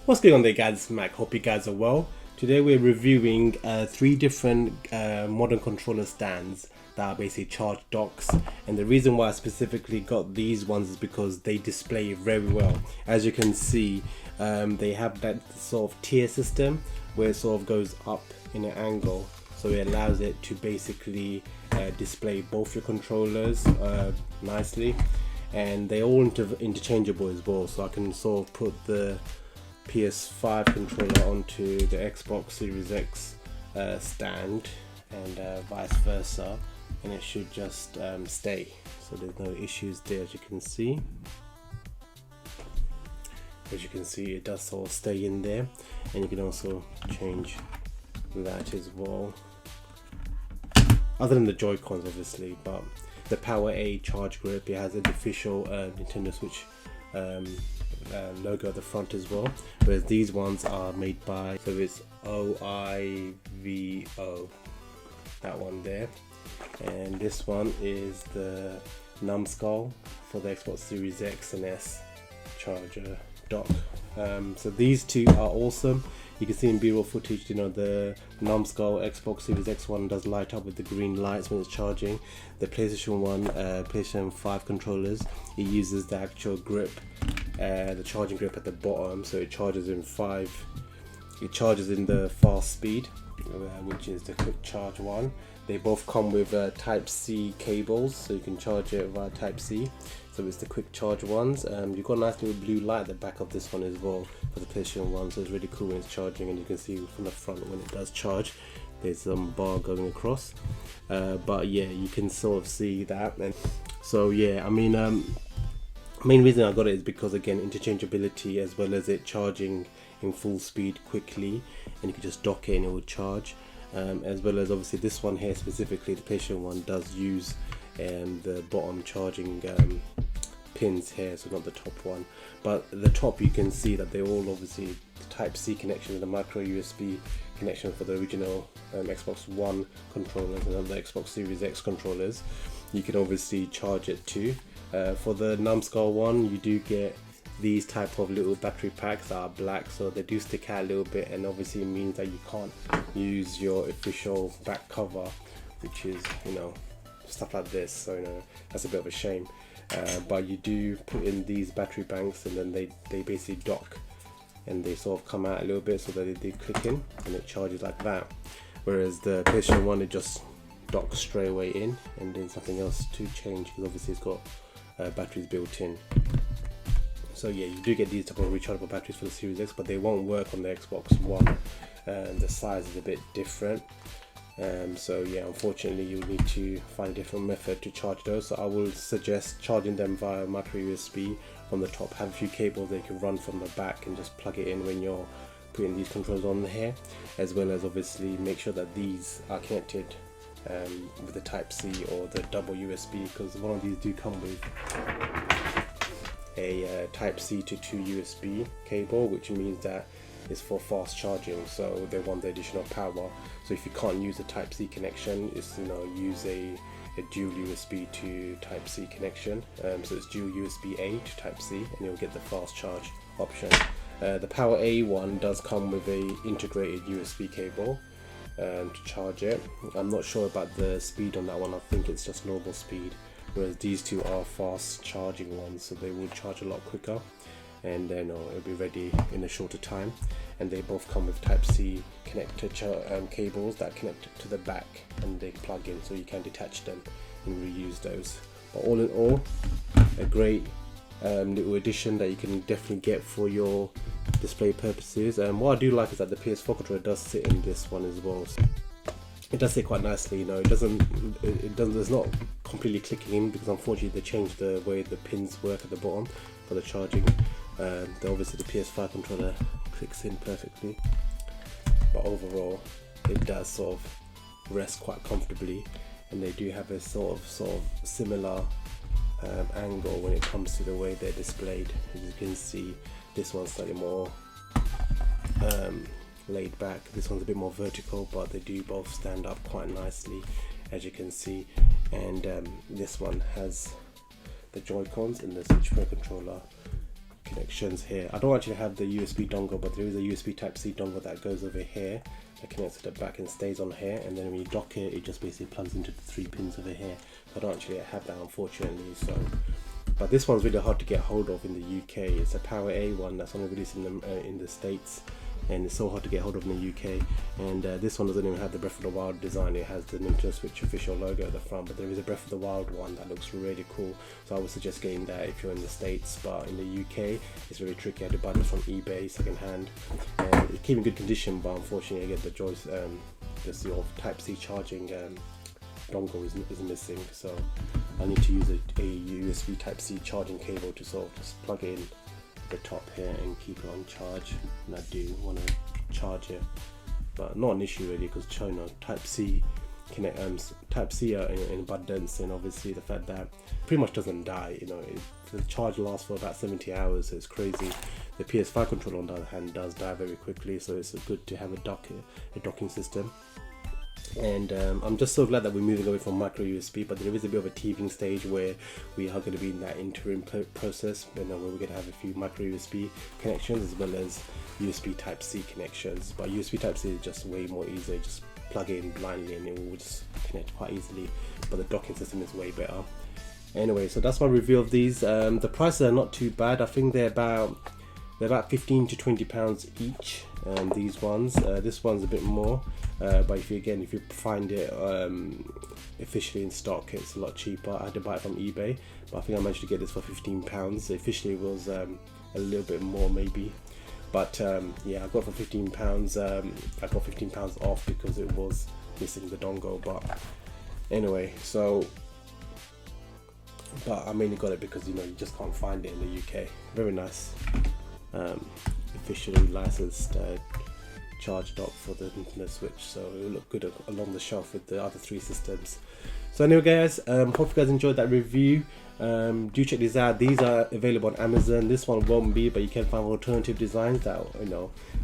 What's going on there, guys? It's Mac. Hope you guys are well. Today we're reviewing 3 different modern controller stands that are basically charge docks, and the reason why I specifically got these ones is because they display very well. As you can see, they have that sort of tier system where it sort of goes up in an angle, so it allows it to basically display both your controllers nicely, and they're all interchangeable as well, so I can sort of put the PS5 controller onto the Xbox Series X stand and vice versa, and it should just stay, so there's no issues there. As you can see, it does sort of stay in there, and you can also change that as well, other than the Joy-Cons obviously. But the Power A charge grip, it has an official Nintendo Switch logo at the front as well, whereas these ones are made by, so it's OIVO, that one there, and this one is the numbskull for the Xbox Series X and S charger dock. So these two are awesome. You can see in B-roll footage, you know, the numbskull Xbox Series X one does light up with the green lights when it's charging. The PlayStation 1, PlayStation 5 controllers, it uses the actual grip, the charging grip at the bottom, so it charges in the fast speed, which is the quick charge one. They both come with Type C cables, so you can charge it via Type C. So it's the quick charge ones. You've got a nice little blue light at the back of this one as well for the PlayStation 1, so it's really cool when it's charging, and you can see from the front when it does charge there's some bar going across. But yeah, you can sort of see that. And so yeah, I mean, main reason I got it is because, again, interchangeability, as well as it charging in full speed quickly, and you can just dock it and it will charge. As well as obviously this one here specifically, the PlayStation 1 does use the bottom charging pins here, so not the top one, but the top you can see that they're all obviously the Type C connection and the micro USB connection for the original Xbox One controllers and the Xbox Series X controllers. You can obviously charge it too. For the numbskull one, you do get these type of little battery packs that are black, so they do stick out a little bit, and obviously it means that you can't use your official back cover, which is, you know, stuff like this, so you know, that's a bit of a shame. But you do put in these battery banks, and then they basically dock, and they sort of come out a little bit so that they click in and it charges like that, whereas the PlayStation 1, it just docks straight away in, and there's nothing else to change because obviously it's got batteries built in. So yeah, you do get these type of rechargeable batteries for the Series X, but they won't work on the Xbox One. The size is a bit different. So yeah, unfortunately you'll need to find a different method to charge those. So I will suggest charging them via micro USB from the top. Have a few cables they can run from the back and just plug it in when you're putting these controls on here, as well as obviously make sure that these are connected with the Type C or the double USB, because one of these do come with a Type C to 2 USB cable, which means that it's for fast charging, so they want the additional power. So if you can't use a Type C connection, it's, you know, use a dual USB to Type C connection. So it's dual USB A to Type C, and you'll get the fast charge option. The Power A one does come with a integrated USB cable to charge it. I'm not sure about the speed on that one. I think it's just normal speed, whereas these two are fast charging ones, so they will charge a lot quicker, and then it'll be ready in a shorter time. And they both come with Type C connector cables that connect to the back, and they plug in, so you can detach them and reuse those. But all in all, a great little addition that you can definitely get for your display purposes. And what I do like is that the PS4 controller does sit in this one as well. So it does sit quite nicely, you know. It's not completely clicking in, because unfortunately they changed the way the pins work at the bottom for the charging. Obviously the PS5 controller clicks in perfectly, but overall it does sort of rest quite comfortably, and they do have a sort of similar angle when it comes to the way they're displayed. As you can see, this one's slightly more laid back, this one's a bit more vertical, but they do both stand up quite nicely, as you can see. And this one has the Joy-Cons and the Switch Pro controller connections here. I don't actually have the USB dongle, but there is a USB Type-C dongle that goes over here that connects to the back and stays on here, and then when you dock it, it just basically plugs into the 3 pins over here. I don't actually have that, unfortunately. So, but this one's really hard to get hold of in the UK. It's a Power A one that's only released in the States, and it's so hard to get hold of in the UK. And this one doesn't even have the Breath of the Wild design. It has the Nintendo Switch official logo at the front, but there is a Breath of the Wild one that looks really cool, so I would suggest getting that if you're in the States. But in the UK it's very tricky. I had to buy this from eBay second hand, and it came in good condition, but unfortunately I get the sort of Type-C charging dongle is missing, so I need to use a USB Type-C charging cable to sort of just plug it in the top here and keep it on charge. And I do want to charge it, but not an issue really, because Type-C Type-C are in abundance, and obviously the fact that pretty much doesn't die. The charge lasts for about 70 hours, so it's crazy. The PS5 controller on the other hand does die very quickly, so it's good to have a docking system. And I'm just so glad that we're moving away from micro USB, but there is a bit of a teething stage where we are going to be in that interim process, where we're going to have a few micro USB connections as well as USB Type-C connections. But USB Type-C is just way more easier. Just plug it in blindly and it will just connect quite easily, but the docking system is way better. Anyway, so that's my review of these. The prices are not too bad. I think they're about £15 to £20 each. These ones, this one's a bit more, but if you find it officially in stock, it's a lot cheaper. I had to buy it from eBay, but I think I managed to get this for £15. Officially it was a little bit more maybe, but yeah, I got it for £15. I got £15 off because it was missing the dongle. But anyway, but I mainly got it because you just can't find it in the UK. Very nice. Officially licensed charge dock for the Nintendo Switch, so it will look good along the shelf with the other 3 systems. So anyway guys, hope you guys enjoyed that review. Do check these out. These are available on Amazon. This one won't be, but you can find alternative designs that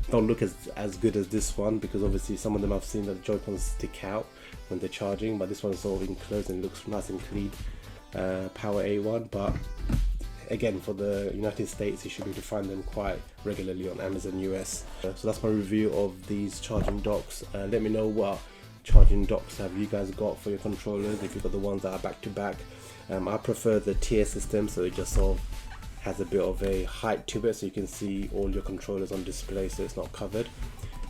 don't look as good as this one, because obviously some of them I've seen that the Joy-Cons stick out when they're charging, but this one's sort of enclosed and looks nice and clean. Power A one, but again, for the United States, you should be able to find them quite regularly on Amazon US. So that's my review of these charging docks. Let me know what charging docks have you guys got for your controllers, if you've got the ones that are back to back. I prefer the tier system, so it just sort of has a bit of a height to it, so you can see all your controllers on display, so it's not covered.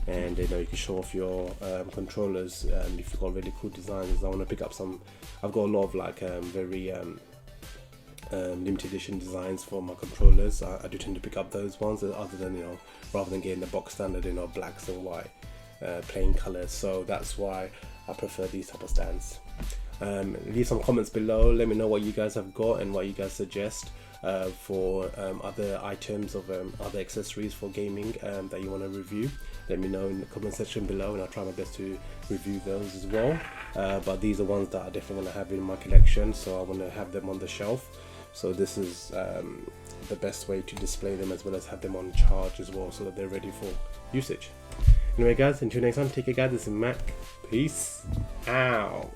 And you can show off your controllers if you've got really cool designs. I want to pick up some. I've got a lot of very limited edition designs for my controllers. I do tend to pick up those ones, other than rather than getting the box standard blacks and white plain colors. So that's why I prefer these type of stands. Leave some comments below. Let me know what you guys have got and what you guys suggest for other items of other accessories for gaming that you want to review. Let me know in the comment section below, and I'll try my best to review those as well. But these are ones that I definitely want to have in my collection, so I want to have them on the shelf. So this is the best way to display them, as well as have them on charge as well, so that they're ready for usage. Anyway guys, until next time, take care guys. This is Mac. Peace out.